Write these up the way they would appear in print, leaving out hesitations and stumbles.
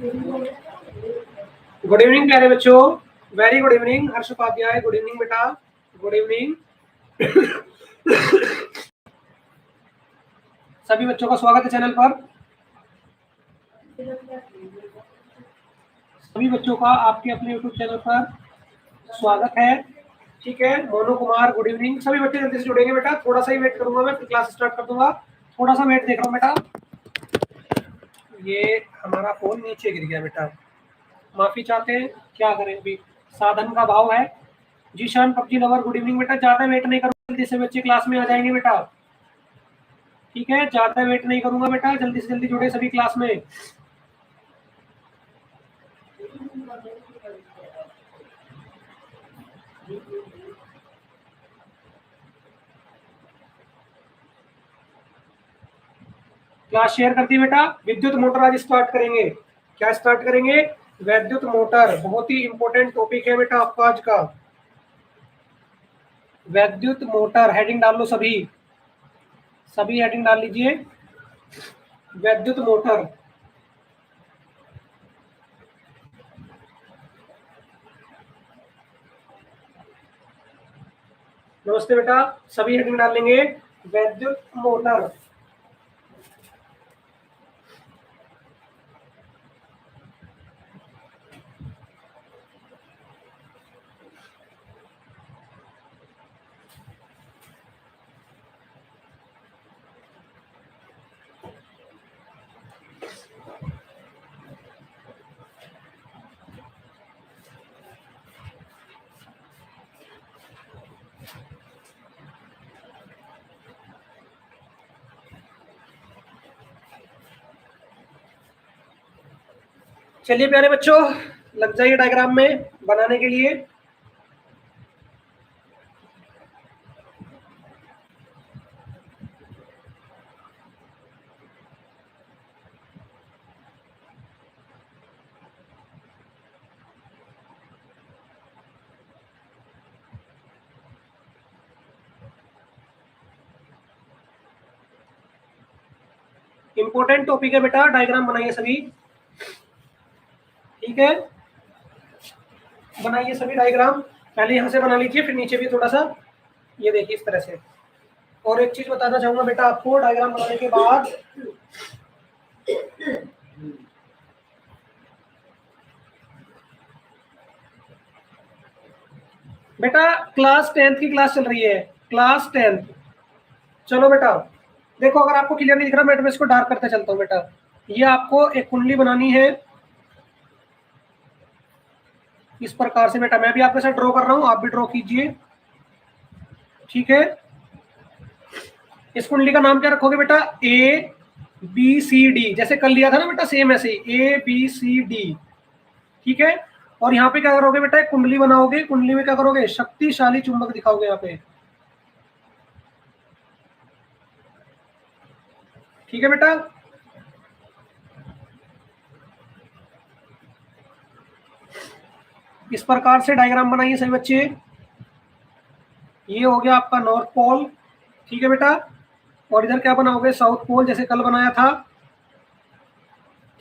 Good evening प्यारे बच्चों, very good evening. हर्ष Upadhyay, good evening बेटा, गुड इवनिंग। सभी बच्चों का स्वागत है चैनल पर। सभी बच्चों का आपके अपने यूट्यूब चैनल पर स्वागत है। ठीक है, मोनू कुमार, गुड इवनिंग। सभी बच्चे जल्दी से जुड़ेंगे बेटा, थोड़ा सा ही वेट करूंगा मैं, फिर क्लास स्टार्ट कर दूंगा। थोड़ा सा वेट देख रहा हूँ बेटा। ये हमारा फोन नीचे गिर गया बेटा, माफी चाहते हैं, क्या करें, अभी साधन का भाव है। Zeeshan PUBG lover, good evening बेटा। ज्यादा वेट नहीं करूंगा, जल्दी से बच्चे क्लास में आ जाएंगे बेटा। ठीक है, ज्यादा वेट नहीं करूंगा बेटा, जल्दी से जल्दी जुड़े सभी क्लास में। क्लास शेयर कर दी बेटा। विद्युत मोटर आज स्टार्ट करेंगे। क्या स्टार्ट करेंगे? विद्युत मोटर। बहुत ही इंपॉर्टेंट टॉपिक है बेटा आपका आज का। विद्युत मोटर, हेडिंग डाल लो सभी, सभी हेडिंग डाल लीजिए। विद्युत मोटर। नमस्ते बेटा, सभी हेडिंग डाल लेंगे। विद्युत मोटर। चलिए प्यारे बच्चों, लग जाइए डायग्राम में बनाने के लिए। इंपॉर्टेंट टॉपिक है बेटा, डायग्राम बनाइए सभी। ठीक है, बनाइए सभी डायग्राम। पहले यहाँ से बना लीजिए, फिर नीचे भी थोड़ा सा, ये देखिए इस तरह से। और एक चीज बताना चाहूंगा बेटा आपको, डायग्राम बनाने के बाद बेटा क्लास 10th की क्लास चल रही है, क्लास 10th। चलो बेटा देखो, अगर आपको क्लियर नहीं दिख रहा मैं इसको डार्क करते चलता हूँ बेटा। ये आपको एक कुंडली बनानी है इस प्रकार से बेटा। मैं भी आपके साथ ड्रॉ कर रहा हूँ, आप भी ड्रॉ कीजिए। ठीक है, इस कुंडली का नाम क्या रखोगे बेटा? ए बी सी डी, जैसे कल लिया था ना बेटा, सेम ऐसे ही ए बी सी डी। ठीक है, और यहाँ पे क्या करोगे बेटा? एक कुंडली बनाओगे, कुंडली में क्या करोगे? शक्तिशाली चुंबक दिखाओगे यहाँ पे। ठीक है बेटा, इस प्रकार से डायग्राम बनाइए सभी बच्चे। ये हो गया आपका नॉर्थ पोल। ठीक है बेटा, और इधर क्या बनाओगे? साउथ पोल, जैसे कल बनाया था।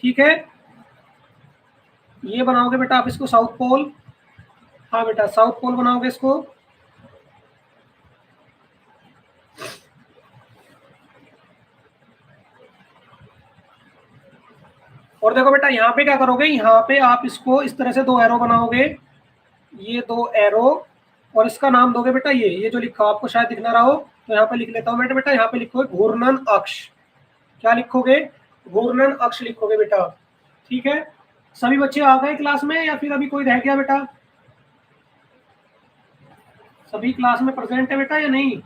ठीक है, ये बनाओगे बेटा आप इसको साउथ पोल। हाँ बेटा, साउथ पोल बनाओगे इसको। और देखो बेटा यहाँ पे क्या करोगे? यहाँ पे आप इसको इस तरह से दो एरो बनाओगे, ये दो एरो, और इसका नाम दोगे बेटा ये जो लिखा आपको शायद दिख ना रहा हो, तो यहाँ पे लिख लेता हूँ बेटा। यहाँ पे लिखोगे घूर्णन अक्ष। क्या लिखोगे? घूर्णन अक्ष लिखोगे बेटा। ठीक है, सभी बच्चे आ गए क्लास में या फिर अभी कोई रह गया बेटा? सभी क्लास में प्रेजेंट है बेटा या नहीं?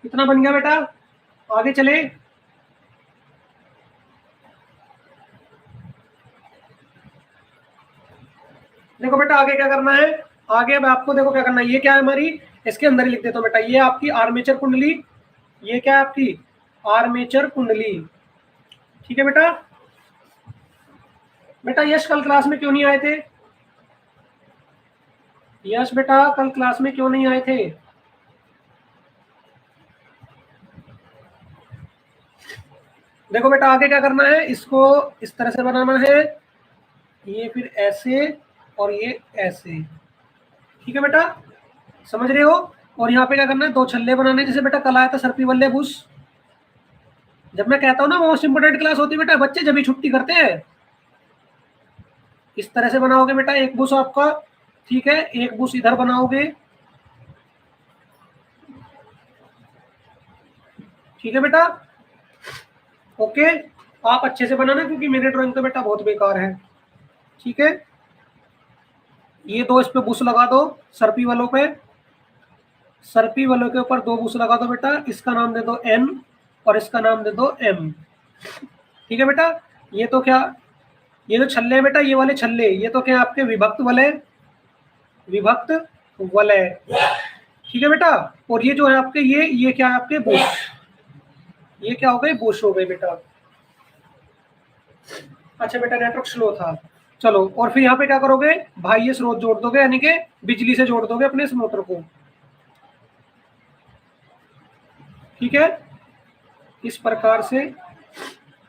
कितना बन गया बेटा? आगे चले। देखो बेटा आगे क्या करना है? आगे अब आपको देखो क्या करना है। ये क्या है हमारी, इसके अंदर ही लिख देता हूँ बेटा, ये आपकी आर्मेचर कुंडली। ये क्या है आपकी? आर्मेचर कुंडली। ठीक है बेटा। बेटा यश कल क्लास में क्यों नहीं आए थे? यश बेटा कल क्लास में क्यों नहीं आए थे? देखो बेटा आगे क्या करना है, इसको इस तरह से बनाना है, ये फिर ऐसे और ये ऐसे। ठीक है बेटा, समझ रहे हो? और यहाँ पे क्या करना है, दो छल्ले बनाने, जैसे बेटा कल आया था सर्पी बल्ले बुश। जब मैं कहता हूँ ना मोस्ट इंपोर्टेंट क्लास होती है बेटा, बच्चे जब भी छुट्टी करते हैं। इस तरह से बनाओगे बेटा एक बुश आपका, ठीक है, एक बुश इधर बनाओगे, ठीक है बेटा, ओके। आप अच्छे से बनाना क्योंकि मेरे ड्राइंग तो बेटा बहुत बेकार है, ठीक है। ये दो इस पे बुश लगा दो सर्पी वालों पे, सर्पी वालों के ऊपर दो बुश लगा दो बेटा, इसका नाम दे दो एन और इसका नाम दे दो एम। ठीक है बेटा, ये तो क्या, ये जो छल्ले हैं बेटा, ये वाले छल्ले, ये तो क्या आपके विभक्त वलय, विभक्त वलय, ठीक है बेटा। और ये जो है आपके ये क्या है आपके बुश, ये क्या हो गए, बुश हो गए बेटा। अच्छा बेटा नेटवर्क स्लो था, चलो। और फिर यहाँ पे क्या करोगे, बाह्य स्रोत जोड़ दोगे, यानी कि बिजली से जोड़ दोगे अपने इस मोटर को, ठीक है। इस प्रकार से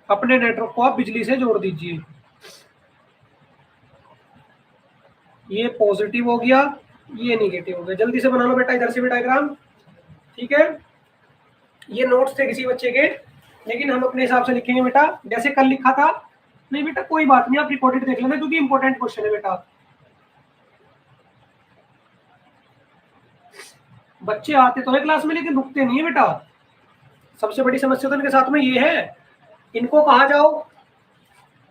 अपने नेटवर्क को आप बिजली से जोड़ दीजिए। ये पॉजिटिव हो गया, ये निगेटिव हो गया। जल्दी से बना लो बेटा इधर से भी डायग्राम, ठीक है। ये नोट्स थे किसी बच्चे के, लेकिन हम अपने हिसाब से लिखेंगे बेटा, जैसे कल लिखा था। नहीं बेटा कोई बात नहीं, आप रिकॉर्डेड देख लेना क्योंकि इंपॉर्टेंट क्वेश्चन है बेटा। बच्चे आते तो है क्लास में लेकिन रुकते नहीं है बेटा। सबसे बड़ी समस्या तो इनके साथ में ये है, इनको कहा जाओ,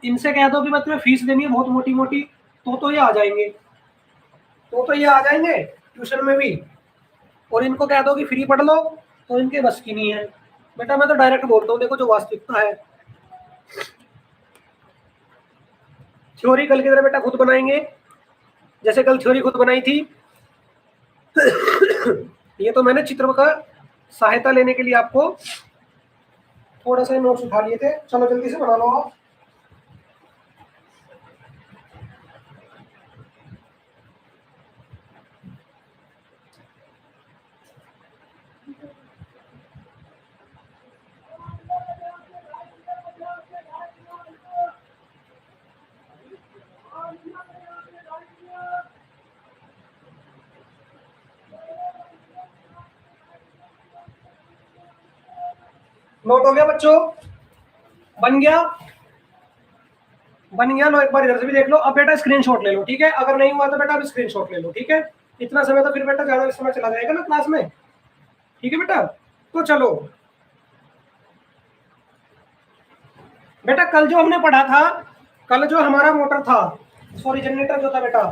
इनसे कह दो कि मैं तुम्हें फीस देनी है बहुत मोटी मोटी, तो ये आ जाएंगे, तो ये आ जाएंगे ट्यूशन में भी। और इनको कह दो कि फ्री पढ़ लो, तो इनके बस की नहीं है बेटा। मैं तो डायरेक्ट बोलता हूँ, देखो जो वास्तविकता है। थ्योरी कल की तरह बेटा खुद बनाएंगे, जैसे कल थ्योरी खुद बनाई थी। ये तो मैंने चित्र का सहायता लेने के लिए आपको थोड़ा सा नोट्स उठा लिए थे। चलो जल्दी से बना लो आप। नोट हो गया बच्चों, बन गया, बन गया। लो एक बार इधर से भी देख लो। अब बेटा स्क्रीनशॉट ले लो, ठीक है। अगर नहीं हुआ तो बेटा अब स्क्रीनशॉट ले लो, ठीक है। इतना समय तो फिर बेटा ज्यादा समय चला जाएगा ना क्लास में, ठीक है बेटा। तो चलो बेटा, कल जो हमने पढ़ा था, कल जो हमारा मोटर था, सॉरी जनरेटर जो था बेटा,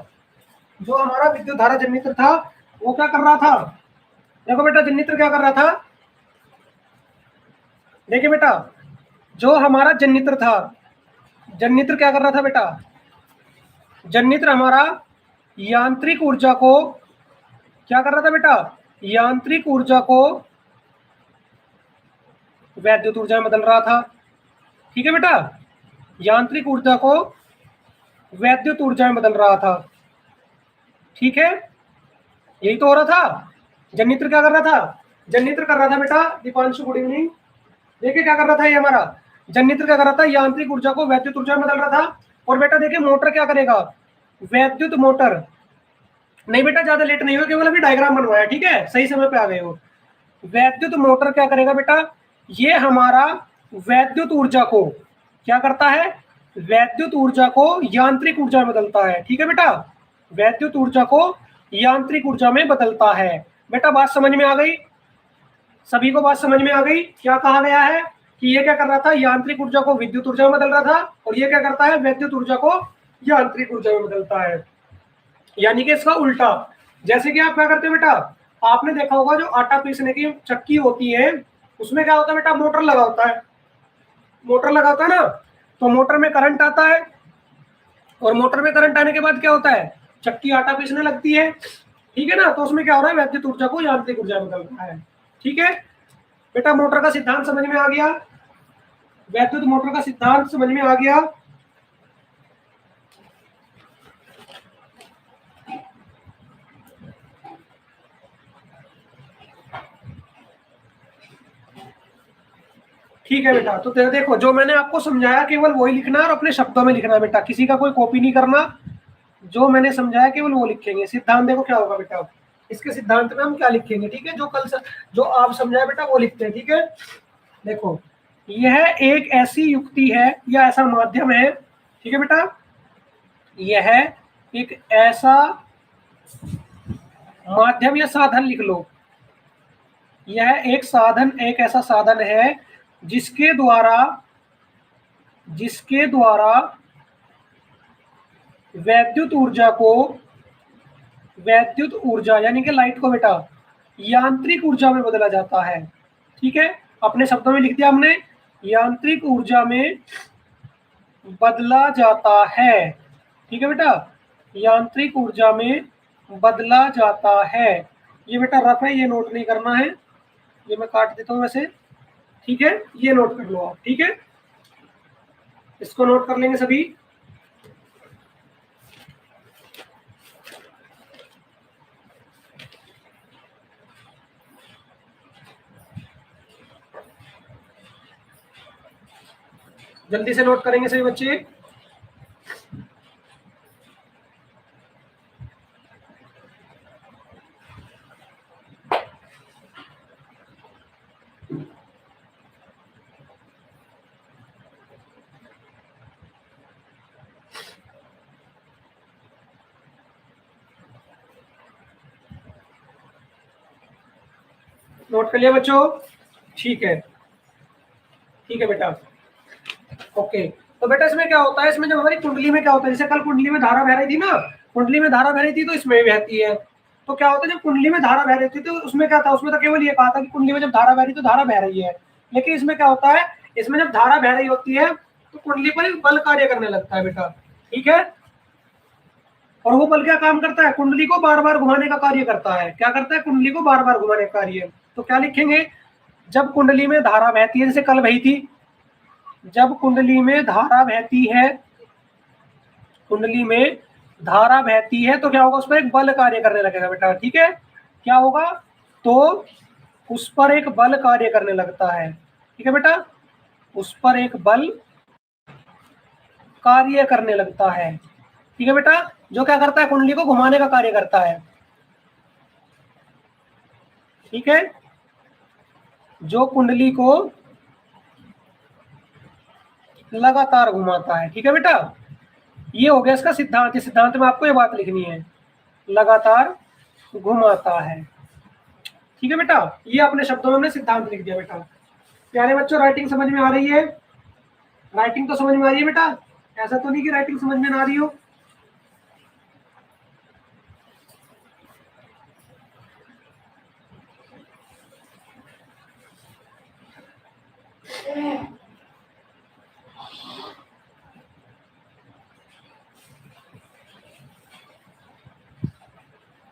जो हमारा विद्युत धारा जनरेटर था, वो क्या कर रहा था, देखो बेटा जनरेटर क्या कर रहा था, देखिए बेटा, जो हमारा जनरेटर था, जनरेटर क्या कर रहा था बेटा, जनरेटर हमारा यांत्रिक ऊर्जा को क्या कर रहा था बेटा, यांत्रिक ऊर्जा को वैद्युत ऊर्जा में बदल रहा था, ठीक है बेटा। यांत्रिक ऊर्जा को वैद्युत ऊर्जा में बदल रहा था, ठीक है। यही तो हो रहा था। जनरेटर क्या कर रहा था, जनरेटर कर रहा था बेटा, दीपांशु गुड इवनिंग। देखिए क्या कर रहा था ये हमारा जनरेटर, क्या कर रहा था, यांत्रिक ऊर्जा को वैद्युत ऊर्जा में बदल रहा था। और बेटा देखिए मोटर क्या करेगा, वैद्युत मोटर, नहीं बेटा ज्यादा लेट नहीं हुआ, केवल अभी डायग्राम बनवाया, ठीक है, सही समय पे आ गए हो। वैद्युत मोटर क्या करेगा बेटा, ये हमारा वैद्युत ऊर्जा को क्या करता है, वैद्युत ऊर्जा को यांत्रिक ऊर्जा में बदलता है, ठीक है बेटा। वैद्युत ऊर्जा को यांत्रिक ऊर्जा में बदलता है। बेटा बात समझ में आ गई, सभी को बात समझ में आ गई। क्या कहा गया है कि ये क्या कर रहा था, यांत्रिक ऊर्जा को विद्युत ऊर्जा में बदल रहा था, और ये क्या करता है, वैद्युत ऊर्जा को यांत्रिक ऊर्जा में बदलता है, यानी कि इसका उल्टा। जैसे कि आप क्या करते हो बेटा, आपने देखा होगा जो आटा पीसने की चक्की होती है, उसमें क्या होता है बेटा, मोटर लगा होता है, मोटर लगा होता है ना, तो मोटर में करंट आता है, और मोटर में करंट आने के बाद क्या होता है, चक्की आटा पीसने लगती है, ठीक है ना। तो उसमें क्या हो रहा है, वैद्युत ऊर्जा को यांत्रिक ऊर्जा में बदलता है, ठीक है बेटा। मोटर का सिद्धांत समझ में आ गया, वैद्युत मोटर का सिद्धांत समझ में आ गया? ठीक है बेटा, तो देखो जो मैंने आपको समझाया केवल वही लिखना और अपने शब्दों में लिखना बेटा, किसी का कोई कॉपी नहीं करना। जो मैंने समझाया केवल वो लिखेंगे। सिद्धांत देखो क्या होगा बेटा, इसके सिद्धांत में हम क्या लिखेंगे, ठीक है? जो आप समझाए बेटा वो लिखते हैं, ठीक है? देखो, यह एक ऐसी युक्ति है या ऐसा माध्यम है, ठीक है बेटा? यह एक ऐसा माध्यम या साधन लिख लो। यह एक साधन, एक ऐसा साधन है जिसके द्वारा वैद्युत ऊर्जा यानी कि लाइट को बेटा यांत्रिक ऊर्जा में बदला जाता है। ठीक है, अपने शब्दों में लिख दिया हमने, यांत्रिक ऊर्जा में बदला जाता है। ठीक है बेटा, यांत्रिक ऊर्जा में बदला जाता है। ये बेटा रफ है, ये नोट नहीं करना है, ये मैं काट देता हूं वैसे। ठीक है, ये नोट कर लो आप। ठीक है, इसको नोट कर लेंगे सभी। जल्दी से नोट करेंगे सभी बच्चे। नोट कर लिया बच्चों? ठीक है, ठीक है बेटा, ओके। तो बेटा इसमें क्या होता है, इसमें जब हमारी कुंडली में क्या होता है, जैसे कल कुंडली में धारा बह रही थी ना, कुंडली में धारा बह रही थी तो इसमें भी बहती है। तो क्या होता है, जब कुंडली में धारा बह रही थी तो उसमें क्या था, उसमें तो केवल ये कहा था कि कुंडली में जब धारा बह रही तो धारा बह रही है। लेकिन इसमें क्या होता है, इसमें जब धारा बह रही होती है तो कुंडली पर एक बल कार्य करने लगता है बेटा। ठीक है, और वो बल क्या काम करता है, कुंडली को बार बार घुमाने का कार्य करता है। क्या करता है, कुंडली को बार बार घुमाने का कार्य। तो क्या लिखेंगे, जब कुंडली में धारा बहती है, जैसे कल बही थी, जब कुंडली में धारा बहती है, कुंडली में धारा बहती है तो क्या होगा, उस पर एक बल कार्य करने लगेगा बेटा। ठीक है, क्या होगा, तो उस पर एक बल कार्य करने लगता है। ठीक है बेटा, उस पर एक बल कार्य करने लगता है। ठीक है बेटा, जो क्या करता है, कुंडली को घुमाने का कार्य करता है। ठीक है, जो कुंडली को लगातार घुमाता है। ठीक है बेटा, ये हो गया इसका सिद्धांत। इस सिद्धांत में आपको ये बात लिखनी है, लगातार घुमाता है। ठीक है बेटा, ये अपने शब्दों में हमने सिद्धांत लिख दिया बेटा। प्यारे बच्चों, राइटिंग समझ में आ रही है? राइटिंग तो समझ में आ रही है बेटा, ऐसा तो नहीं कि राइटिंग समझ में ना आ रही हो।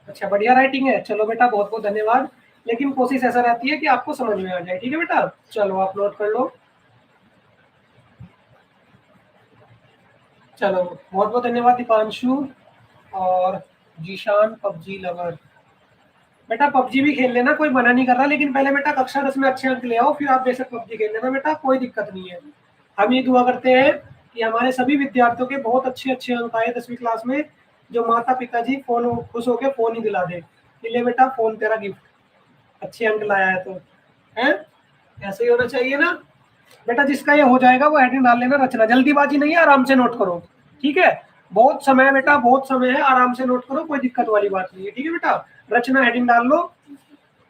अच्छा, बढ़िया राइटिंग है, चलो बेटा बहुत बहुत धन्यवाद। लेकिन कोशिश ऐसा रहती है कि आपको समझ में आ जाए। ठीक है बेटा, चलो आप नोट कर लो। चलो बहुत बहुत धन्यवाद दीपांशु और जीशान पबजी लवर। बेटा पबजी भी खेल लेना, कोई मना नहीं कर रहा, लेकिन पहले बेटा कक्षा 10 में अच्छे अंक ले आओ, फिर आप बेशक पबजी खेल लेना बेटा, कोई दिक्कत नहीं है। हम ये दुआ करते हैं कि हमारे सभी विद्यार्थियों के बहुत अच्छे अच्छे अंक आए 10वीं क्लास में, जो माता पिताजी फोन खुश होकर फोन ही दिला दे कि ले बेटा फोन तेरा गिफ्ट, अच्छे अंक लाया है तो है। ऐसे ही होना चाहिए ना बेटा। जिसका ये हो जाएगा वो हेडिंग डाल लेना, रचना। जल्दीबाजी नहीं है, आराम से नोट करो। ठीक है, बहुत समय है बेटा, बहुत समय है, आराम से नोट करो, कोई दिक्कत वाली बात नहीं है। ठीक है बेटा, रचना हेडिंग डाल लो,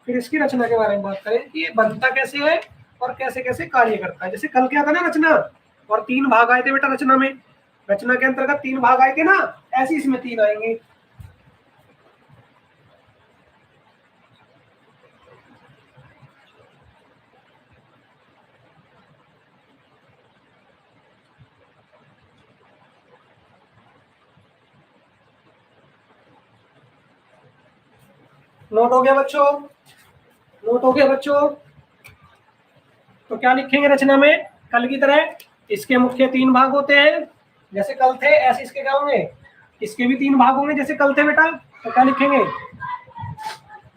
फिर इसकी रचना के बारे में बात करें कि ये बनता कैसे है और कैसे कैसे कार्य करता है। जैसे कल क्या था ना, रचना, और 3 भाग आए थे बेटा रचना में। रचना के अंतर्गत 3 भाग आए थे ना, ऐसे इसमें 3 आएंगे। नोट हो गया बच्चों? नोट हो गया बच्चों? तो क्या लिखेंगे रचना में, कल की तरह इसके मुख्य 3 भाग होते हैं, जैसे कल थे ऐसे इसके क्या होंगे, इसके भी 3 भाग होंगे जैसे कल थे बेटा। तो क्या लिखेंगे,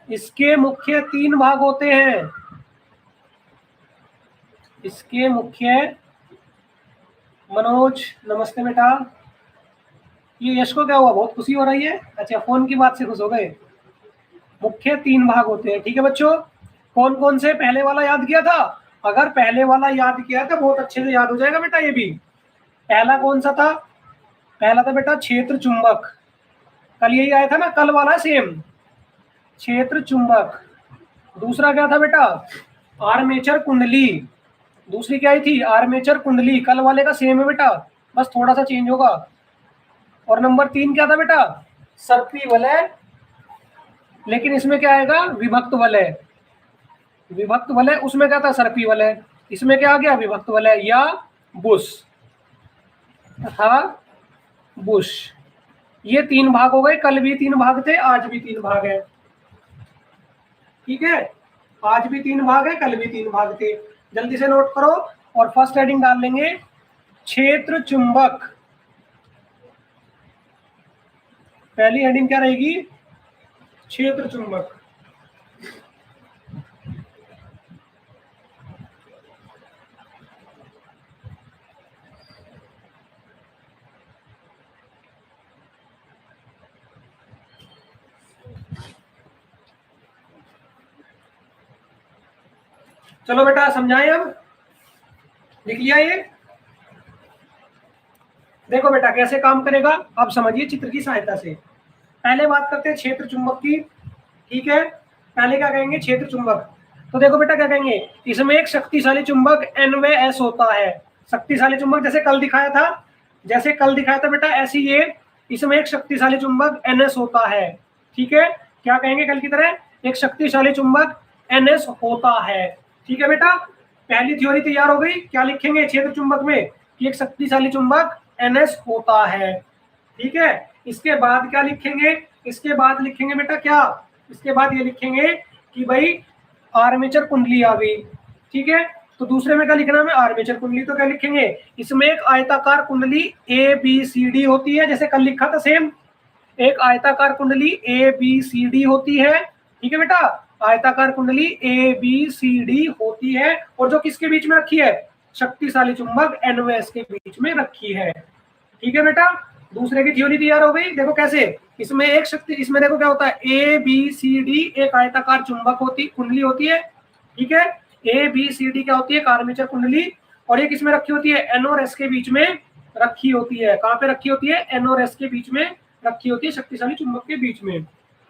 इसके मुख्य 3 भाग होते हैं, इसके मुख्य, मनोज नमस्ते बेटा, ये यश को क्या हुआ, बहुत खुशी हो रही है, अच्छा फोन की बात से खुश हो गए। मुख्य 3 भाग होते हैं, ठीक है बच्चों। कौन कौन से, पहले वाला याद किया था, अगर पहले वाला याद किया तो बहुत अच्छे से याद हो जाएगा बेटा। ये भी पहला कौन सा था, पहला था बेटा क्षेत्र चुंबक, कल यही आया था ना, कल वाला सेम क्षेत्र चुंबक। दूसरा क्या था बेटा, आर्मेचर कुंडली, दूसरी क्या आई थी, आर्मेचर कुंडली, कल वाले का सेम है बेटा, बस थोड़ा सा चेंज होगा। और नंबर 3 क्या था बेटा, सर्पी वलय, लेकिन इसमें क्या आएगा, विभक्त वलय, विभक्त वलय, उसमें क्या था सर्पी वलय, इसमें क्या आ गया विभक्त वलय, या बुश तथा बुश। ये 3 भाग हो गए, कल भी 3 भाग थे, आज भी 3 भाग है, ठीक है, आज भी 3 भाग है, कल भी 3 भाग थे। जल्दी से नोट करो और फर्स्ट हेडिंग डाल लेंगे क्षेत्र चुंबक। पहली हेडिंग क्या रहेगी, क्षेत्र चुंबक। चलो बेटा समझाएं, अब लिख लिया ये, देखो बेटा कैसे काम करेगा, अब समझिए चित्र की सहायता से। पहले बात करते हैं क्षेत्र चुंबक की, ठीक है। पहले क्या कहेंगे, क्षेत्र चुंबक, तो देखो बेटा क्या कहेंगे, इसमें एक शक्तिशाली चुंबक N व S होता है। शक्तिशाली चुंबक जैसे कल दिखाया था, जैसे कल दिखाया था बेटा, ऐसी ये इसमें एक शक्तिशाली चुंबक NS होता है, ठीक है। क्या कहेंगे कल की तरह, एक शक्तिशाली चुंबक NS होता है, ठीक है बेटा। पहली थ्योरी तैयार हो गई, क्या लिखेंगे क्षेत्र चुंबक में, कि एक शक्तिशाली चुंबक NS होता है, ठीक है। इसके बाद क्या लिखेंगे, इसके बाद लिखेंगे बेटा क्या, इसके बाद ये लिखेंगे कि भाई आर्मेचर कुंडली आ गई, ठीक है। तो दूसरे में क्या लिखना है, आर्मेचर कुंडली, तो क्या लिखेंगे, इसमें एक आयताकार कुंडली ABCD होती है, जैसे कल लिखा था सेम, एक आयताकार कुंडली ABCD होती है, ठीक है बेटा, आयताकार कुंडली ABCD होती है, और जो किसके बीच में रखी है, शक्तिशाली चुंबक N व S के बीच में रखी है, ठीक है बेटा। दूसरे की थ्योरी तैयार हो गई, देखो कैसे, इसमें एक शक्ति, इसमें देखो क्या होता है, ABCD एक आयताकार चुंबक होती, कुंडली होती है, ठीक है। ABCD क्या होती है, आर्मेचर कुंडली, और ये किसमें रखी होती है, N और S के बीच में रखी होती है। कहाँ पे रखी होती है, N और S के बीच में रखी होती है, शक्तिशाली चुंबक के बीच में।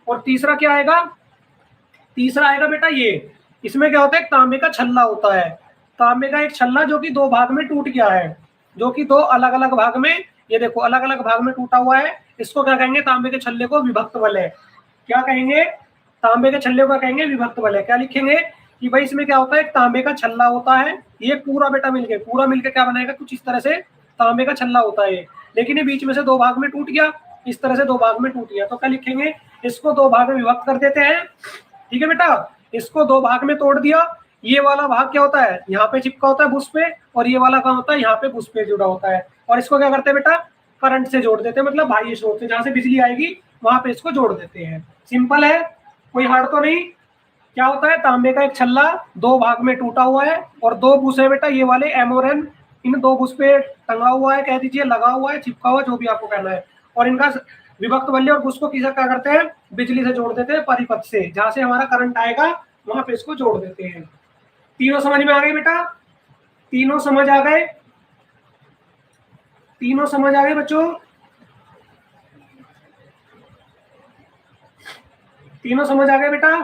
और तीसरा क्या आएगा, तीसरा आएगा बेटा ये, इसमें क्या होता है, तांबे का छल्ला होता है, तांबे का एक छल्ला जो कि 2 भाग में टूट गया है, जो कि 2 अलग अलग भाग में, ये देखो अलग अलग भाग में टूटा हुआ है, इसको क्या कहेंगे, तांबे के छल्ले को विभक्त वलय, क्या कहेंगे, तांबे के छल्ले को कहेंगे विभक्त वलय। क्या लिखेंगे कि भाई इसमें क्या होता है, एक तांबे का छल्ला होता है, ये पूरा बेटा मिलके, पूरा मिलके क्या बनाएगा, कुछ इस तरह से तांबे का छल्ला होता है, लेकिन ये बीच में से 2 भाग में टूट गया, इस तरह से 2 भाग में टूट गया, तो क्या लिखेंगे, इसको 2 भाग में विभक्त कर देते हैं, ठीक है बेटा। इसको 2 भाग में तोड़ दिया, ये वाला भाग क्या होता है, यहाँ पे चिपका होता है बुश पे, और ये वाला क्या होता है, यहाँ पे बुश पे जुड़ा होता है, और इसको क्या करते हैं बेटा, करंट से जोड़ देते हैं, मतलब बाह्य स्रोत से, जहां से बिजली आएगी वहां पे इसको जोड़ देते हैं। सिंपल है, कोई हार्ड तो नहीं। क्या होता है, तांबे का एक छल्ला 2 भाग में टूटा हुआ है, और 2 बुश है बेटा, ये वाले M और N, इन 2 बुश पे टंगा हुआ है, कह दीजिए लगा हुआ है, चिपका हुआ, जो भी आपको कहना है, और इनका विभक्त वल्य और बुश को किसी क्या करते हैं, बिजली से जोड़ देते हैं, परिपथ से, जहां से हमारा करंट आएगा वहां पे इसको जोड़ देते हैं। तीनों समझ में आ गए बेटा, तीनों समझ आ गए, तीनों समझ आ गए बच्चों, तीनों समझ आ गए बेटा।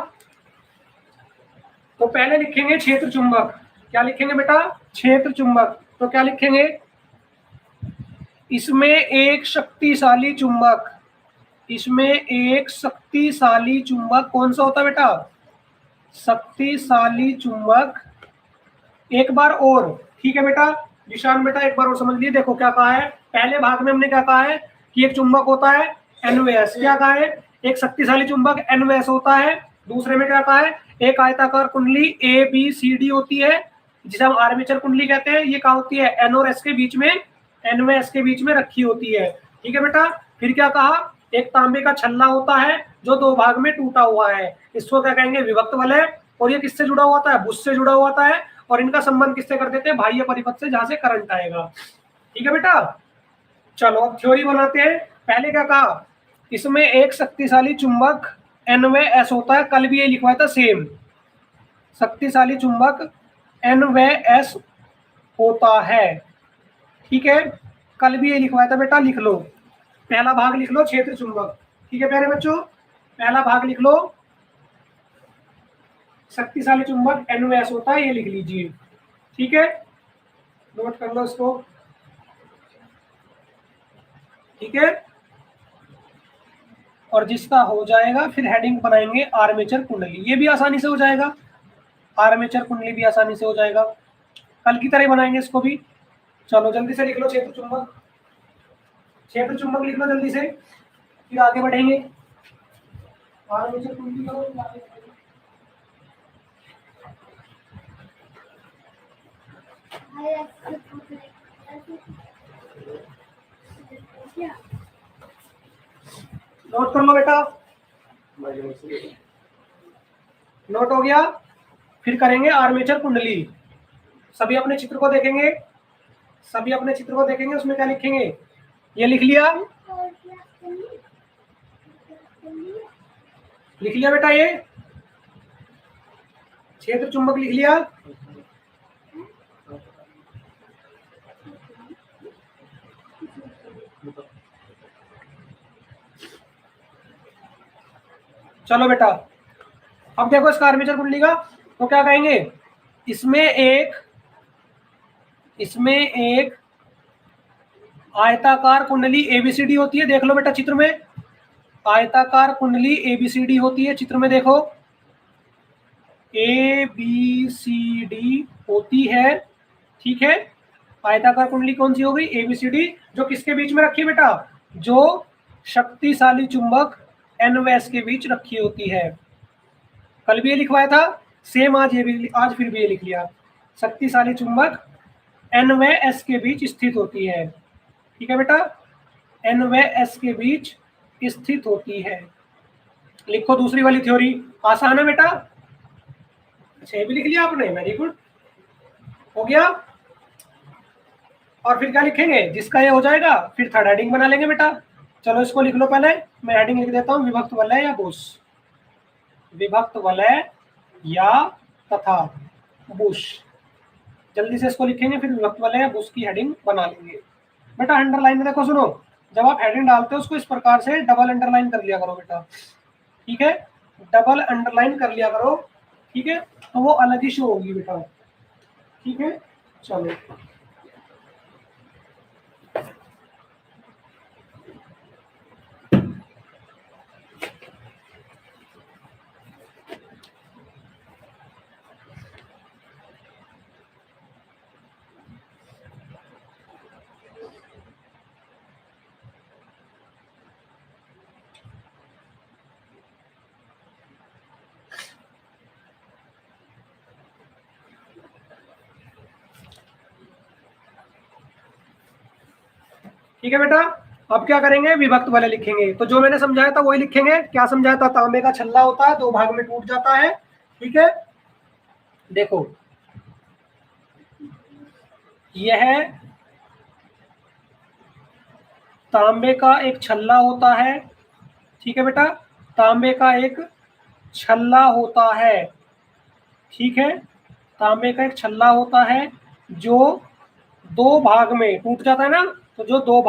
तो पहले लिखेंगे क्षेत्र चुंबक, क्या लिखेंगे बेटा, क्षेत्र चुंबक, तो क्या लिखेंगे, इसमें एक शक्तिशाली चुंबक, इसमें एक शक्तिशाली चुंबक कौन सा होता है बेटा, शक्तिशाली चुंबक, एक बार और, ठीक है बेटा, निशान बेटा एक बार और समझ लिए। देखो क्या कहा है, पहले भाग में हमने क्या कहा है कि एक चुंबक होता है NVS, क्या कहा है, एक शक्तिशाली चुंबक NVS होता है। दूसरे में क्या कहा है, एक आयताकार कुंडली ABCD होती है, जिसे हम आर्मेचर कुंडली कहते हैं, ये कहाँ होती है? एन और एस के बीच में, एन व एस के बीच में रखी होती है। ठीक है बेटा। फिर क्या कहा? एक तांबे का छल्ला होता है जो दो भाग में टूटा हुआ है, इसको क्या कहेंगे? विभक्त वलय। और ये किससे जुड़ा हुआ होता है? बुश से जुड़ा हुआ होता है। और इनका संबंध किससे कर देते हैं? बाह्य परिपथ से, जहां से करंट आएगा। ठीक है बेटा। चलो अब थ्योरी बनाते हैं। पहले क्या कहा? इसमें एक शक्तिशाली चुंबक एन व एस होता है, कल भी ये लिखवाया था सेम। शक्तिशाली चुंबक एन व एस होता है। ठीक है, कल भी ये लिखवाया था बेटा, लिख लो। पहला भाग लिख लो क्षेत्र चुंबक। ठीक है प्यारे बच्चों, पहला भाग लिख लो शक्तिशाली चुंबक एन व एस होता है, ये लिख लीजिए। ठीक है, नोट कर लो इसको। ठीक है, और जिसका हो जाएगा फिर हेडिंग बनाएंगे आर्मेचर कुंडली, ये भी आसानी से हो जाएगा। आर्मेचर कुंडली भी आसानी से हो जाएगा, कल की तरह बनाएंगे इसको भी। चलो जल्दी से लिख लो क्षेत्र चुंबक, क्षेत्र चुंबक लिख लो जल्दी से, फिर आगे बढ़ेंगे। आर्मेचर कुंडली करो, फिर आगे बढ़ेंगे। नोट कर लो बेटा, नोट हो गया। फिर करेंगे आर्मेचर कुंडली। सभी अपने चित्र को देखेंगे, सभी अपने चित्र को देखेंगे, उसमें क्या लिखेंगे? ये लिख लिया, लिख लिया बेटा, ये क्षेत्र चुंबक लिख लिया। चलो बेटा, अब देखो इसका आर्मेचर कुंडली का, तो क्या कहेंगे? इसमें एक आयताकार कुंडली एबीसीडी होती है। देख लो बेटा चित्र में, आयताकार कुंडली एबीसीडी होती है, चित्र में देखो एबीसीडी होती है। ठीक है, आयताकार कुंडली कौन सी हो गई? एबीसीडी, जो किसके बीच में रखी है बेटा? जो शक्तिशाली चुंबक एन व एस के बीच रखी होती है। कल भी ये लिखवाया था सेम, आज ये भी, आज फिर भी ये लिख लिया। शक्तिशाली चुंबक एन व एस के बीच स्थित होती है। ठीक है बेटा, एन व एस के बीच स्थित होती है। लिखो दूसरी वाली थ्योरी, आसान है बेटा। अच्छा ये भी लिख लिया आपने, वेरी गुड, हो गया। और फिर क्या लिखेंगे? जिसका ये हो जाएगा फिर थर्ड हेडिंग बना लेंगे बेटा। चलो इसको लिख लो पहले, मैं हेडिंग लिख देता हूँ, विभक्त वलय या बुश, विभक्त वलय या तथा बुश। जल्दी से इसको लिखेंगे, फिर विभक्त वलय या बुश की हेडिंग बना लेंगे। बेटा अंडरलाइन में देखो, सुनो, जब आप हेडिंग डालते हो उसको इस प्रकार से डबल अंडरलाइन कर लिया करो बेटा। ठीक है, डबल अंडरलाइन कर लिया करो। ठीक है, तो वो अलग ही शो होगी बेटा। ठीक है, चलो ठीक है बेटा। अब क्या करेंगे? विभक्त वलय लिखेंगे। तो जो मैंने समझाया था वही लिखेंगे। क्या समझाया था? तांबे का छल्ला होता है, दो भाग में टूट जाता है। ठीक है, देखो यह तांबे का एक छल्ला होता है। ठीक है बेटा, तांबे का एक छल्ला होता है। ठीक है, तांबे का एक छल्ला होता है जो दो भाग में टूट जाता है ना, तो जो दो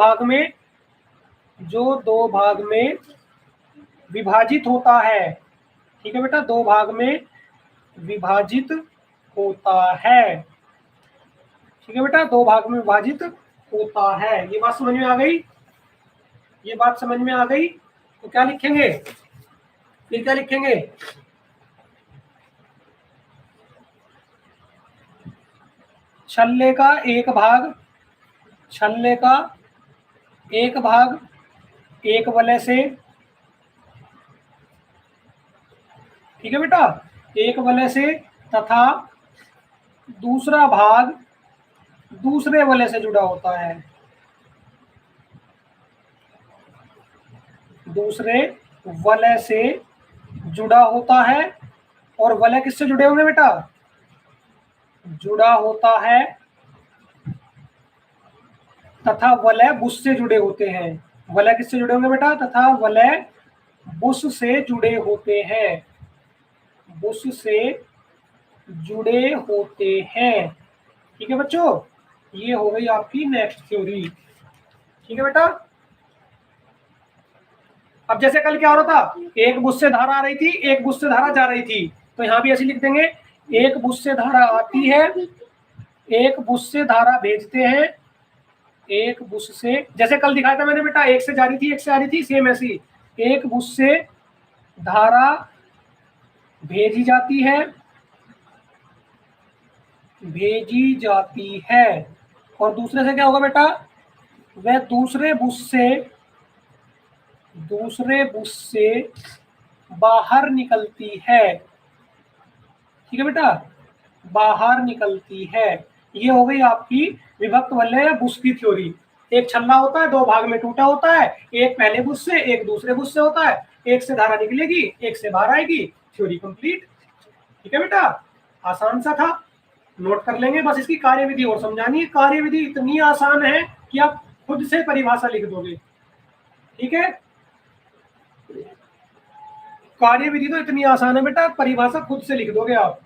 भाग में विभाजित होता है। ठीक है बेटा, दो भाग में विभाजित होता है। ठीक है बेटा, दो भाग में विभाजित होता है। ये बात समझ में आ गई? ये बात समझ में आ गई? तो क्या लिखेंगे? फिर क्या लिखेंगे? छल्ले का एक भाग, छल्ले का एक भाग एक वलय से, ठीक है बेटा, एक वलय से, तथा दूसरा भाग दूसरे वलय से जुड़ा होता है, दूसरे वलय से जुड़ा होता है। और वलय किससे जुड़े होंगे बेटा? जुड़ा होता है तथा वलय बुश से जुड़े होते हैं। वलय किससे जुड़े होंगे बेटा? तथा वलय बुश से जुड़े होते हैं, बुश से जुड़े होते हैं। ठीक है बच्चों, ये हो गई आपकी नेक्स्ट थ्योरी। ठीक है बेटा। अब जैसे कल क्या हो रहा था, एक बुश से धारा आ रही थी, एक बुश से धारा जा रही थी, तो यहां भी ऐसे लिख देंगे, एक बुश से धारा आती है, एक बुश से धारा भेजते हैं, एक बुश से, जैसे कल दिखाया था मैंने बेटा, एक से जा रही थी एक से आ रही थी, सेम ऐसी एक बुश से धारा भेजी जाती है, भेजी जाती है। और दूसरे से क्या होगा बेटा? वह दूसरे बुश से बाहर निकलती है। ठीक है बेटा, बाहर निकलती है। ये हो गई आपकी विभक्त वलय या बुश की थ्योरी। एक छल्ला होता है, दो भाग में टूटा होता है, एक पहले बुश से एक दूसरे बुश से होता है, एक से धारा निकलेगी एक से बाहर आएगी, थ्योरी कंप्लीट। ठीक है बेटा, आसान सा था, नोट कर लेंगे। बस इसकी कार्यविधि और समझानी है। कार्यविधि इतनी आसान है कि आप खुद से परिभाषा लिख दोगे। ठीक है, कार्यविधि तो इतनी आसान है बेटा, परिभाषा खुद से लिख दोगे आप।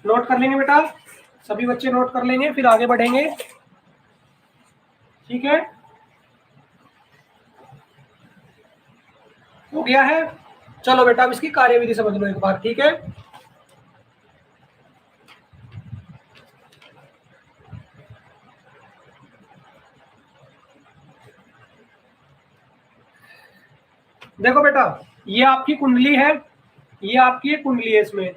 नोट कर लेंगे बेटा, सभी बच्चे नोट कर लेंगे, फिर आगे बढ़ेंगे। ठीक है, हो गया है। चलो बेटा, अब इसकी कार्यविधि समझ लो एक बार। ठीक है, देखो बेटा, ये आपकी कुंडली है, ये आपकी एक कुंडली है इसमें।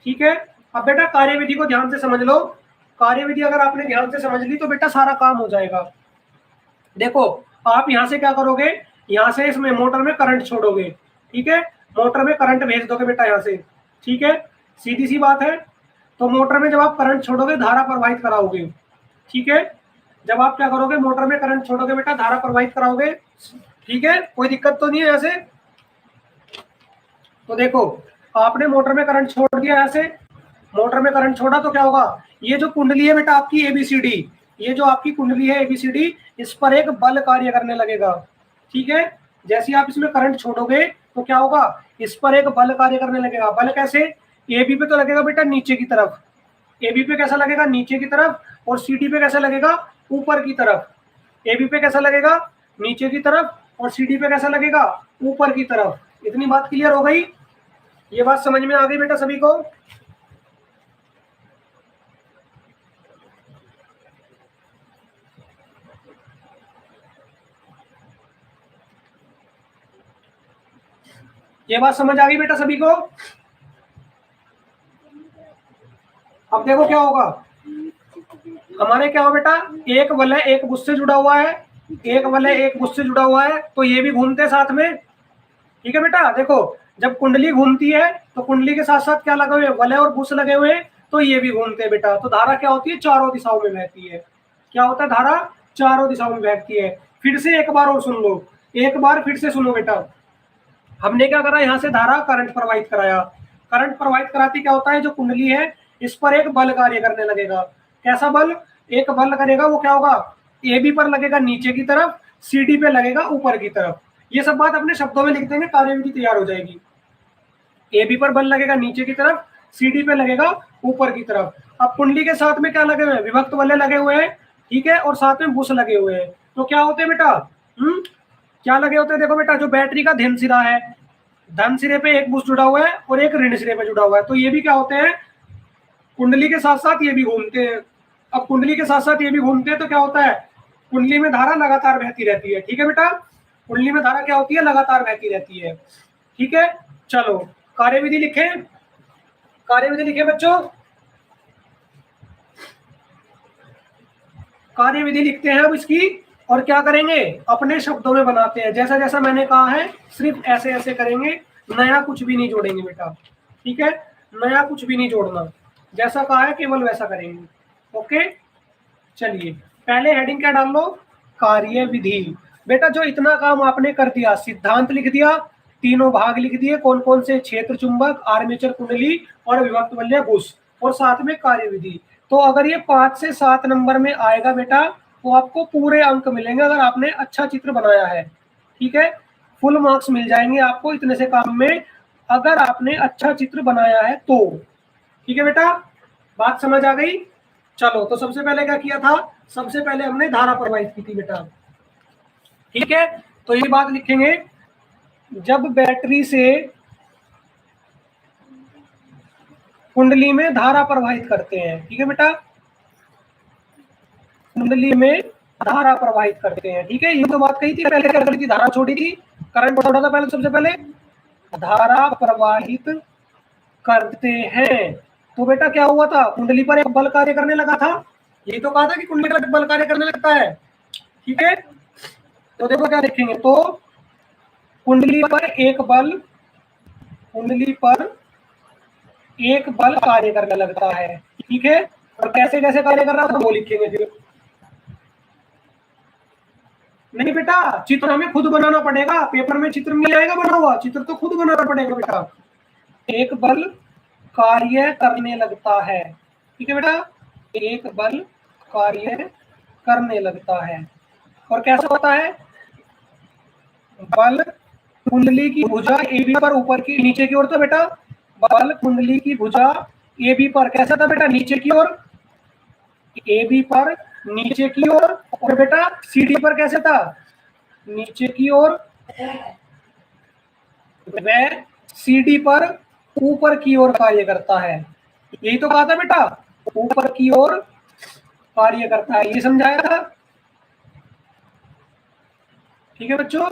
ठीक है, अब बेटा कार्यविधि को ध्यान से समझ लो। कार्यविधि अगर आपने ध्यान से समझ ली तो बेटा सारा काम हो जाएगा। देखो, आप यहां से क्या करोगे, यहां से इसमें मोटर में करंट छोड़ोगे। ठीक है, मोटर में करंट भेज दोगे बेटा यहां से। ठीक है, सीधी सी बात है। तो मोटर में जब आप करंट छोड़ोगे, धारा प्रवाहित कराओगे। ठीक है, जब आप क्या करोगे, मोटर में करंट छोड़ोगे बेटा, धारा प्रवाहित कराओगे। ठीक है, कोई दिक्कत तो नहीं है ऐसे? तो देखो, आपने मोटर में करंट छोड़ दिया, ऐसे मोटर में करंट छोड़ा तो क्या होगा, ये जो कुंडली है बेटा आपकी एबीसीडी, ये जो आपकी कुंडली है एबीसीडी, इस पर एक बल कार्य करने लगेगा। ठीक है, जैसे आप इसमें करंट छोड़ोगे तो क्या होगा, इस पर एक बल कार्य करने लगेगा। बल कैसे? एबी पे तो लगेगा बेटा नीचे की तरफ, एबी पे कैसा लगेगा, नीचे की तरफ। और सीडी पे कैसा लगेगा, ऊपर की तरफ। एबी पे कैसा लगेगा, नीचे की तरफ। और सीडी पे कैसा लगेगा, ऊपर की तरफ। इतनी बात क्लियर हो गई? ये बात समझ में आ गई बेटा सभी को? ये बात समझ आ गई बेटा सभी को? अब देखो क्या होगा, हमारे क्या हो बेटा, एक वलय एक बुश से जुड़ा हुआ है, एक वलय एक बुश से जुड़ा हुआ है, तो ये भी घूमते हैं साथ में। ठीक है बेटा, देखो जब कुंडली घूमती है तो कुंडली के साथ साथ क्या लगे हुए हैं, वलय और बुश लगे हुए हैं, तो ये भी घूमते हैं बेटा। तो धारा क्या होती है, चारों दिशाओं में बहती है। क्या होता है, धारा चारों दिशाओं में बहती है। फिर से एक बार और सुन लो, एक बार फिर से सुनो बेटा। हमने क्या करा, यहाँ से धारा करंट प्रवाहित कराया। करंट प्रवाहित कराती क्या होता है, जो कुंडली है इस पर एक बल कार्य करने लगेगा। कैसा बल? एक बल करेगा, वो क्या होगा, एबी पर लगेगा नीचे की तरफ, सीडी पे लगेगा ऊपर की तरफ। ये सब बात अपने शब्दों में लिख देंगे, कार्यविधि तैयार हो जाएगी। एबी पर बल लगेगा नीचे की तरफ, सीडी पे लगेगा ऊपर की तरफ। अब कुंडली के साथ में क्या लगे हुए हैं, विभक्त वलय लगे हुए हैं। ठीक है, और साथ में बुश लगे हुए हैं। तो क्या होते हैं बेटा, क्या लगे होते हैं, देखो बेटा, जो बैटरी का धन सिरा है, धन सिरे पे एक बुश जुड़ा हुआ है और एक ऋण सिरे पे जुड़ा हुआ है, तो ये भी क्या होते हैं, कुंडली के साथ साथ ये भी घूमते हैं। अब कुंडली के साथ साथ ये भी घूमते हैं तो क्या होता है, कुंडली में धारा लगातार बहती रहती है। ठीक है बेटा, कुंडली में धारा क्या होती है, लगातार बहती रहती है। ठीक है, चलो कार्यविधि लिखें, कार्यविधि लिखे बच्चों, कार्यविधि लिखते हैं अब इसकी। और क्या करेंगे, अपने शब्दों में बनाते हैं, जैसा जैसा मैंने कहा है सिर्फ ऐसे ऐसे करेंगे, नया कुछ भी नहीं जोड़ेंगे बेटा, ठीक है, नया कुछ भी नहीं जोड़ना, जैसा कहा है केवल वैसा करेंगे। ओके, चलिए पहले हेडिंग क्या डाल लो, कार्य विधि। बेटा जो इतना काम आपने कर दिया, सिद्धांत लिख दिया, तीनों भाग लिख दिए, कौन कौन से, क्षेत्र चुंबक, आर्मेचर कुंडली और विभक्त वलय बुश, और साथ में कार्य विधि। तो अगर ये 5 से 7 नंबर में आएगा बेटा तो आपको पूरे अंक मिलेंगे, अगर आपने अच्छा चित्र बनाया है, ठीक है, फुल मार्क्स मिल जाएंगे आपको इतने से काम में, अगर आपने अच्छा चित्र बनाया है तो। ठीक है बेटा, बात समझ आ गई। चलो तो सबसे पहले क्या किया था, सबसे पहले हमने धारा प्रवाहित की थी बेटा, ठीक है, तो ये बात लिखेंगे, जब बैटरी से कुंडली में धारा प्रवाहित करते हैं, ठीक है बेटा, कुंडली में धारा प्रवाहित करते हैं, ठीक है, ये तो बात कही थी, पहले क्या करी थी, धारा छोड़ी थी, करंट छोड़ा था पहले, सबसे पहले धारा प्रवाहित करते हैं। तो बेटा क्या हुआ था, कुंडली पर एक बल कार्य करने लगा था, यही तो कहा था कि कुंडली पर बल कार्य करने लगता है, ठीक है। तो देखो क्या लिखेंगे, तो कुंडली पर एक बल, कुंडली पर एक बल कार्य करने लगता है, ठीक है, और कैसे कैसे कार्य कर रहा था वो लिखेंगे फिर। नहीं बेटा, चित्र हमें खुद बनाना पड़ेगा, पेपर में चित्र नहीं आएगा बना हुआ, चित्र तो खुद बनाना पड़ेगा बेटा। एक बल कार्य करने लगता है, ठीक है बेटा, एक बल कार्य करने लगता है, और कैसा होता है, बल कुंडली की भुजा ए बी पर ऊपर की नीचे की ओर, तो बेटा बल कुंडली की भुजा ए बी पर कैसा था बेटा, नीचे की ओर, ए बी पर नीचे की ओर, और बेटा सी डी पर कैसे था, नीचे की ओर, वह सी डी पर ऊपर की ओर कार्य करता है, यही तो कहा था बेटा, ऊपर की ओर कार्य करता है, ये समझाया था, ठीक है बच्चों,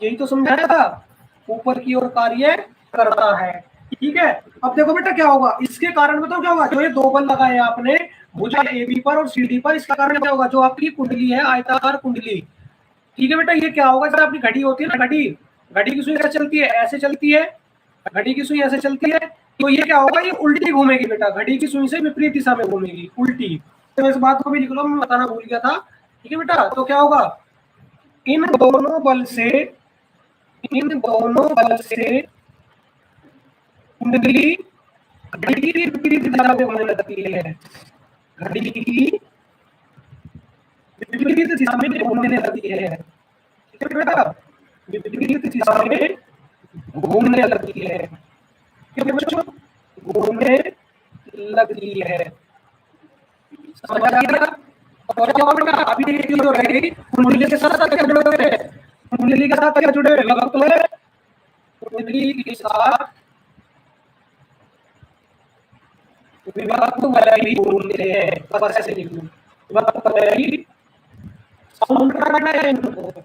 यही तो समझाया था, ऊपर की ओर कार्य करता है, ठीक है। अब देखो बेटा क्या होगा, इसके कारण बताओ क्या होगा, जो ये दो बल लगाए आपने भुजा ए बी पर और सी डी पर, इसका कारण क्या होगा, जो आपकी कुंडली है आयताकार कुंडली, ठीक है बेटा, ये क्या होगा, जब आपकी घड़ी होती है ना, घड़ी, घड़ी की सुई कैसे चलती है, ऐसे चलती है, घड़ी की सुई ऐसे चलती है, तो ये क्या होगा, ये उल्टी घूमेगी बेटा, घड़ी की सुई से विपरीत दिशा में घूमेगी, उल्टी। तो इस बात को भी लिख लो, मैं बताना भूल गया था, ठीक है बेटा। तो क्या होगा, इन दोनों बल से, इन दोनों बल से कुंडली घड़ी की विपरीत दिशा में घूमने लगती है, घड़ी की विपरीत दिशा में घूमने लगती है, ठीक है बेटा, विपरीत दिशा में घूमने लगती है, ठीक है बच्चों, घूमने लगती है, समझ आ गया। और क्या बेटा, अभी एक चीज और रह गई, कुंडली के साथ क्या जुड़े हुए हैं, कुंडली के साथ क्या जुड़े हुए हैं, तो है कुंडली के साथ विभक्त वलय भी घूमते हैं, बस ऐसे लिख लो, विभक्त वलय भी, साउंड करना है इनको,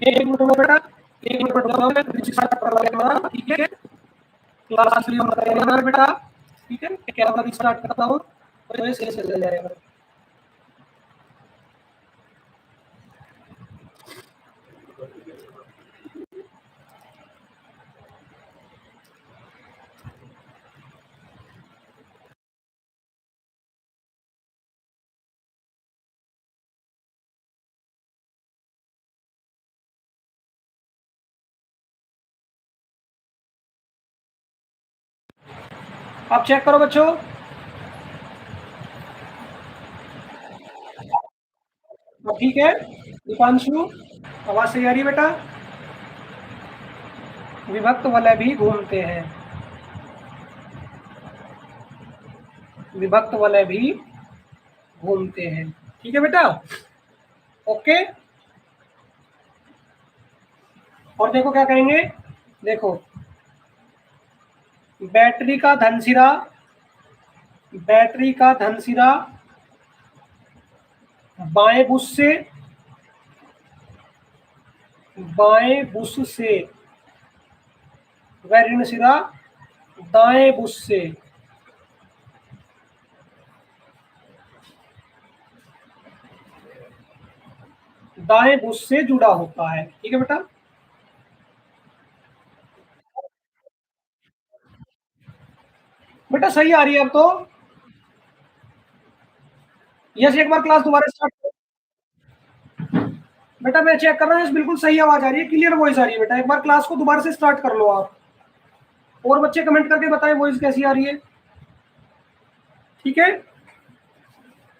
एक मिनट में बेटा, एक मिनट रुको, मैं कुछ स्टार्ट कर रहा हूं, ठीक है, क्लास लियो मत करना बेटा, ठीक है, कैमरा स्टार्ट करता हूं तो ये सही चल जाएगा। आप चेक करो बच्चों, तो ठीक है, दीपांशु आवाज सही आ रही है बेटा, विभक्त वलय भी घूमते हैं, विभक्त वलय भी घूमते हैं, ठीक है बेटा, ओके। और देखो क्या कहेंगे, देखो बैटरी का धनसिरा, बैटरी का धनसिरा बाएं बुश से, बाएं बुश से, वह ऋण सिरा दाएं बुश से, दाएं भुज से जुड़ा होता है। ठीक है बेटा, बेटा सही आ रही है अब तो। यस, एक बार क्लास दोबारा स्टार्ट। बेटा मैं चेक कर रहा हूँ, बिल्कुल सही आवाज आ रही है, क्लियर वॉइस आ रही है बेटा। एक बार क्लास को दोबारा से स्टार्ट कर लो आप, और बच्चे कमेंट करके बताएं वॉइस कैसी आ रही है। ठीक है,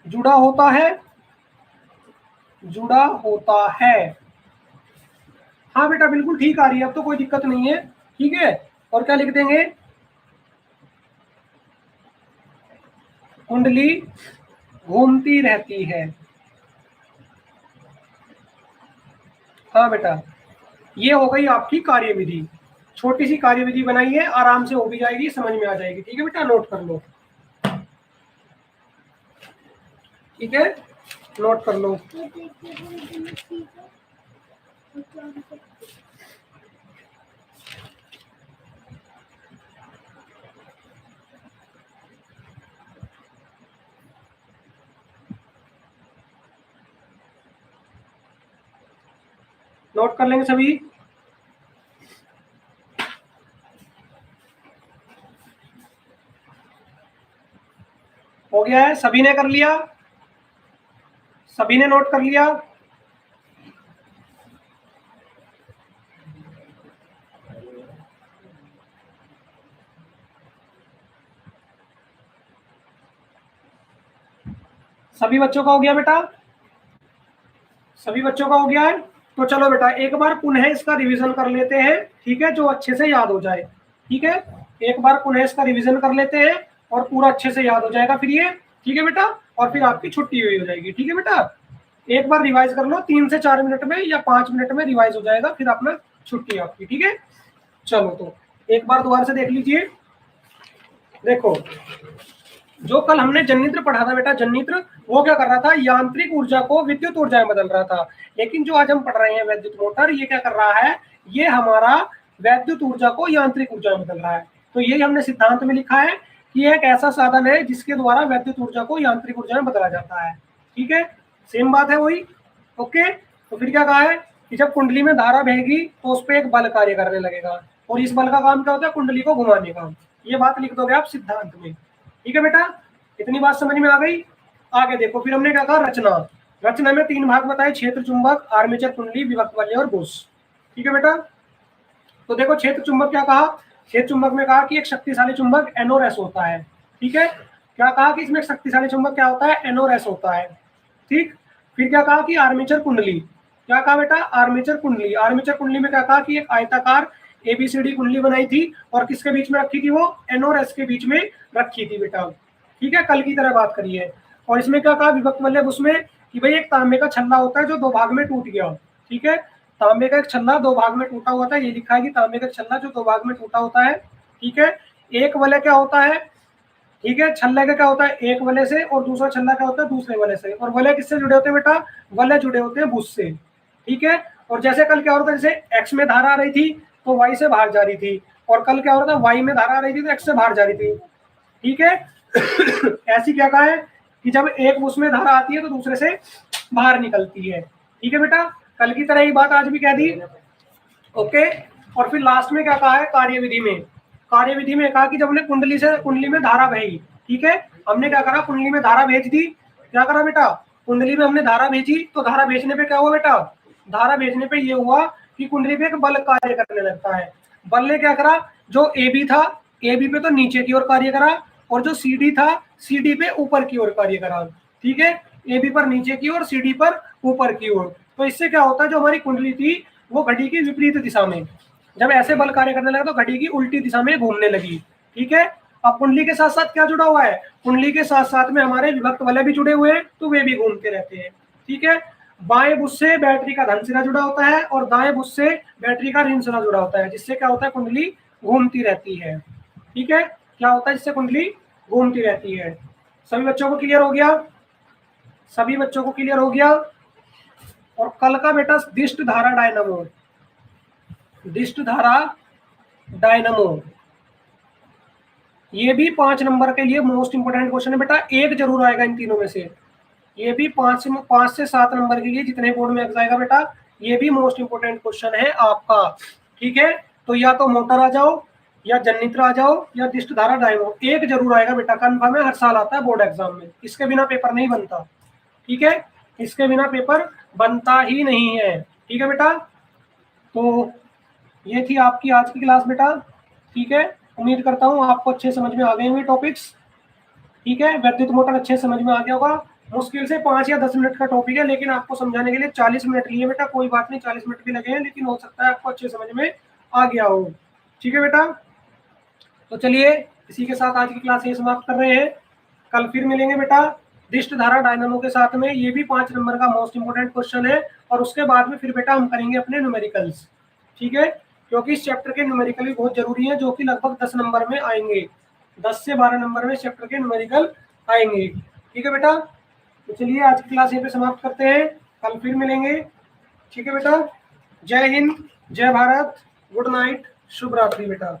जुड़ा होता है, जुड़ा होता है। हाँ बेटा बिल्कुल ठीक आ रही है, अब तो कोई दिक्कत नहीं है। ठीक है, और क्या लिख देंगे, कुंडली घूमती रहती है। हाँ बेटा, ये हो गई आपकी कार्यविधि। छोटी सी कार्यविधि बनाई है, आराम से हो भी जाएगी, समझ में आ जाएगी। ठीक है बेटा, नोट कर लो। ठीक है, नोट कर लो। नोट कर लेंगे सभी। हो गया है, सभी ने कर लिया, सभी ने नोट कर लिया। सभी बच्चों का हो गया बेटा, सभी बच्चों का हो गया है। तो चलो बेटा एक बार पुनः इसका रिवीजन कर लेते हैं। ठीक है, जो अच्छे से याद हो जाए। ठीक है, एक बार पुनः इसका रिवीजन कर लेते हैं और पूरा अच्छे से याद हो जाएगा फिर ये। ठीक है बेटा, और फिर आपकी छुट्टी हुई हो जाएगी। ठीक है बेटा, एक बार रिवाइज कर लो, 3 से 4 मिनट में या 5 मिनट में रिवाइज हो जाएगा, फिर अपना छुट्टी आपकी। ठीक है, चलो तो एक बार दोबारा से देख लीजिए। देखो, जो कल हमने जन्नित्र पढ़ा था बेटा, जन्नित्र वो क्या कर रहा था, यांत्रिक ऊर्जा को विद्युत ऊर्जा में बदल रहा था। लेकिन जो आज हम पढ़ रहे हैं वैद्युत मोटर, ये क्या कर रहा है, ये हमारा वैद्युत ऊर्जा को यांत्रिक ऊर्जा में बदल रहा है। तो यही हमने सिद्धांत में लिखा है कि एक ऐसा साधन है जिसके द्वारा वैद्युत ऊर्जा को यांत्रिक ऊर्जा में बदला जाता है। ठीक है, सेम बात है वही। ओके, तो फिर क्या कहा है कि जब कुंडली में धारा बहेगी तो उस पर एक बल कार्य करने लगेगा, और इस बल का काम क्या होता है, कुंडली को घुमाने का। ये बात लिख दोगे आप सिद्धांत में। ठीक है बेटा, इतनी बात समझ में आ गई। आगे देखो, फिर हमने क्या कहा, रचना। रचना में 3 भाग बताए, क्षेत्र चुंबक, आर्मेचर कुंडली, विभक्त वलय और बुश। ठीक है बेटा, तो देखो क्षेत्र चुंबक क्या कहा, क्षेत्र चुंबक में कहा कि एक शक्तिशाली चुंबक एन और एस होता है। ठीक है, क्या कहा कि इसमें शक्तिशाली चुंबक क्या होता है, एन और एस होता है। ठीक, फिर क्या कहा कि आर्मेचर कुंडली, क्या कहा बेटा, आर्मेचर कुंडली। आर्मेचर कुंडली में क्या कहा कि एक आयताकार एबीसीडी कुंडली बनाई थी, और किसके बीच में रखी थी, वो एन और एस के बीच में रखी थी बेटा। ठीक है, कल की तरह बात करिए। और इसमें क्या कहा, विभक्त वलय उसमें कि भाई एक तांबे का छल्ला होता है जो 2 भाग में टूट गया। ठीक है, तांबे का एक छल्ला 2 भाग में टूटा हुआ था, ये लिखा है कि तांबे का छल्ला जो 2 भाग में टूटा होता है। ठीक है, एक वलय क्या होता है, ठीक है, छल्ले का क्या होता है, एक वलय से, और दूसरा छल्ला क्या होता है, दूसरे वलय से। और वलय किससे जुड़े होते हैं बेटा, वलय जुड़े होते हैं बुश से। ठीक है, और जैसे कल क्या हो रहा था, जैसे एक्स में धारा आ रही थी तो वाई से बाहर जा रही थी, और कल क्या हो रहा था, वाई में धारा आ रही थी तो एक्स से बाहर जा रही थी। ठीक है, ऐसी क्या कहा है कि जब एक उसमें धारा आती है तो दूसरे से बाहर निकलती है। ठीक है बेटा, कल की तरह ही बात आज भी कह दी। ओके, और फिर लास्ट में क्या कहा है, कार्यविधि में। कार्यविधि में कहा कि जब हमने कुंडली में धारा बही। ठीक है, हमने क्या करा, कुंडली में धारा भेज दी। क्या करा बेटा, कुंडली में हमने धारा भेजी, तो धारा भेजने पे क्या हुआ बेटा, धारा भेजने पे ये हुआ कि कुंडली पे एक बल कार्य करने लगता है। बल ने क्या करा, जो ए बी था, ए बी पे तो नीचे की ओर कार्य करा, और जो सी डी था, सी डी पे ऊपर की ओर कार्य करा। ठीक है, ए बी पर नीचे की ओर, सी डी पर ऊपर की ओर। तो इससे क्या होता है, जो हमारी कुंडली थी वो घड़ी की विपरीत दिशा में, जब ऐसे बल कार्य करने लगा तो घड़ी की उल्टी दिशा में घूमने लगी। ठीक है, अब कुंडली के साथ साथ क्या जुड़ा हुआ है, कुंडली के साथ साथ में हमारे विभक्त वलय भी जुड़े हुए हैं, तो वे भी घूमते रहते हैं। ठीक है, बाएं बुश से बैटरी का धन सिरा जुड़ा होता है, और दाएं बुश से बैटरी का ऋण सिरा जुड़ा होता है, जिससे क्या होता है, कुंडली घूमती रहती है। ठीक है, क्या होता है, जिससे कुंडली घूमती रहती है। सभी बच्चों को क्लियर हो गया, सभी बच्चों को क्लियर हो गया। और कल का बेटा दिष्ट धारा डायनामो, दिष्ट धारा डायनामो, ये भी 5 नंबर के लिए मोस्ट इंपोर्टेंट क्वेश्चन है बेटा, एक जरूर आएगा इन तीनों में से। ये भी 5 से 7 नंबर के लिए जितने बोर्ड में एग्जाम आएगा बेटा, ये भी मोस्ट इंपोर्टेंट क्वेश्चन है आपका। ठीक है, तो या तो मोटर आ जाओ, या जनित्र आ जाओ, या दिष्ट धारा डायनो, एक जरूर आएगा बेटा, कन्फर्म है, हर साल आता है बोर्ड एग्जाम में, इसके बिना पेपर नहीं बनता। ठीक है, इसके बिना पेपर बनता ही नहीं है। ठीक है बेटा, तो ये थी आपकी आज की क्लास बेटा। ठीक है, उम्मीद करता हूँ आपको अच्छे समझ में आ गए होंगे टॉपिक्स। ठीक है, वैद्युत मोटर अच्छे समझ में आ गया होगा। मुश्किल से 5 या 10 मिनट का टॉपिक है, लेकिन आपको समझाने के लिए 40 मिनट लिए बेटा, कोई बात नहीं, 40 मिनट भी लगे हैं, लेकिन हो सकता है आपको अच्छे समझ में आ गया हो। ठीक है बेटा, तो चलिए इसी के साथ आज की क्लास ये समाप्त कर रहे हैं। कल फिर मिलेंगे बेटा दिष्ट धारा डायनामो के साथ में, ये भी 5 नंबर का मोस्ट इंपोर्टेंट क्वेश्चन है, और उसके बाद में फिर बेटा हम करेंगे अपने न्यूमेरिकल्स। ठीक है, क्योंकि इस चैप्टर के न्यूमेरिकल भी बहुत जरूरी है, जो कि लगभग 10 नंबर में आएंगे, 10 से 12 नंबर में चैप्टर के न्यूमेरिकल आएंगे। ठीक है बेटा, तो चलिए आज की क्लास यहीं पे समाप्त करते हैं, कल फिर मिलेंगे। ठीक है बेटा, जय हिंद, जय भारत, गुड नाइट, शुभ रात्रि बेटा।